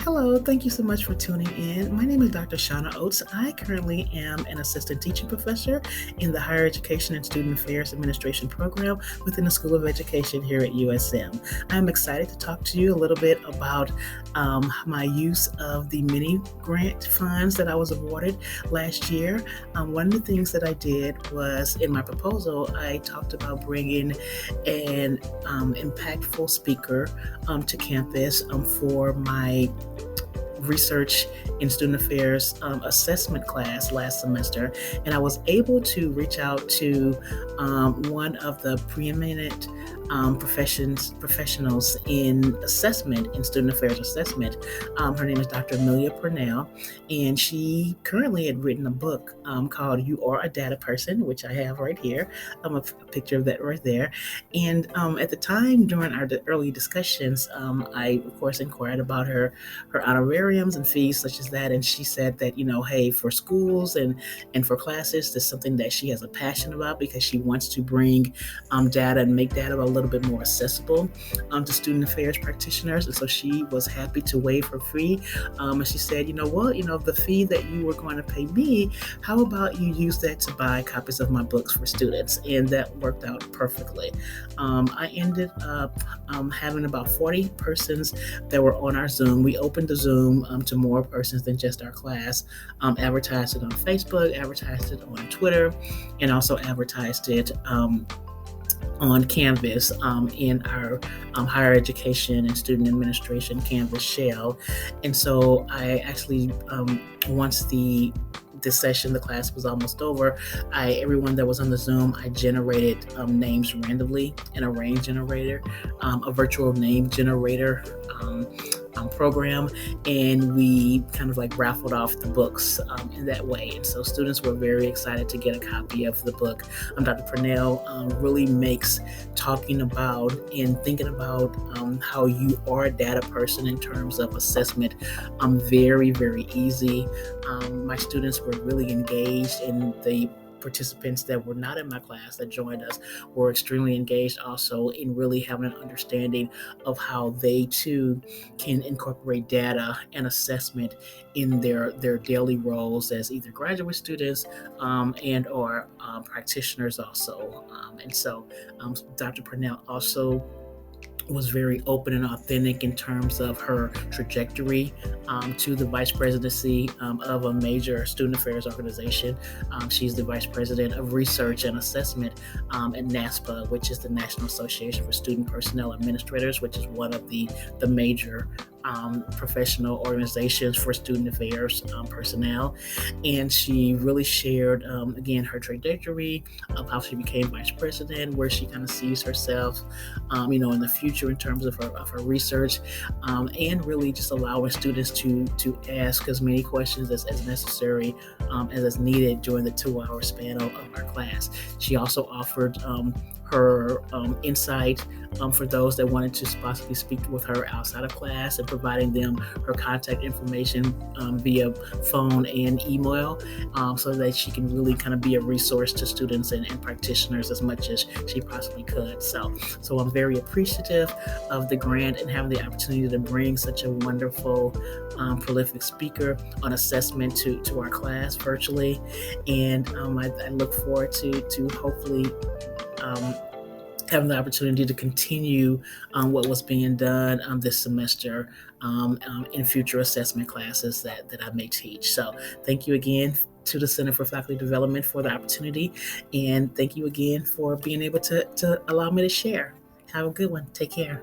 Hello, thank you so much for tuning in. My name is Dr. Shana Oates. I currently am an assistant teaching professor in the Higher Education and Student Affairs Administration program within the School of Education here at USM. I'm excited to talk to you a little bit about my use of the mini grant funds that I was awarded last year. One of the things that I did was in my proposal, I talked about bringing an impactful speaker to campus for my research in student affairs assessment class last semester, and I was able to reach out to one of the preeminent professionals in assessment, in student affairs assessment. Her name is Dr. Amelia Purnell, and she currently had written a book called "You Are a Data Person," which I have right here. A picture of that right there. And at the time during our early discussions, I of course inquired about her honorariums and fees such as that, and she said that hey, for schools and for classes, that's something that she has a passion about because she wants to bring data and make data a little bit more accessible to student affairs practitioners. And so she was happy to waive her fee, and she said, the fee that you were going to pay me, how about you use that to buy copies of my books for students? And that worked out perfectly. I ended up having about 40 persons that were on our Zoom. We opened the Zoom to more persons than just our class, advertised it on Facebook, advertised it on Twitter, and also advertised it on Canvas in our higher education and student administration Canvas shell. And so I actually, once the session, the class was almost over, everyone that was on the Zoom, I generated names randomly in a range generator, a virtual name generator program, and we kind of like raffled off the books in that way. And so students were very excited to get a copy of the book. Dr. Purnell really makes talking about and thinking about how you are a data person in terms of assessment very, very easy. My students were really engaged, in the participants that were not in my class that joined us were extremely engaged also in really having an understanding of how they too can incorporate data and assessment in their daily roles as either graduate students and or practitioners also. And so Dr. Purnell also was very open and authentic in terms of her trajectory to the vice presidency of a major student affairs organization. She's the vice president of research and assessment at NASPA, which is the National Association for Student Personnel Administrators, which is one of the major professional organizations for student affairs personnel. And she really shared, again, her trajectory of how she became vice president, where she kind of sees herself, in the future in terms of her research, and really just allowing students to ask as many questions as necessary as is needed during the 2-hour span of our class. She also offered her insight for those that wanted to possibly speak with her outside of class, and providing them her contact information via phone and email, so that she can really kind of be a resource to students and practitioners as much as she possibly could. So I'm very appreciative of the grant and having the opportunity to bring such a wonderful, prolific speaker on assessment to our class virtually. And I look forward to hopefully having the opportunity to continue what was being done this semester in future assessment classes that I may teach. So thank you again to the Center for Faculty Development for the opportunity, and thank you again for being able to allow me to share. Have a good one. Take care.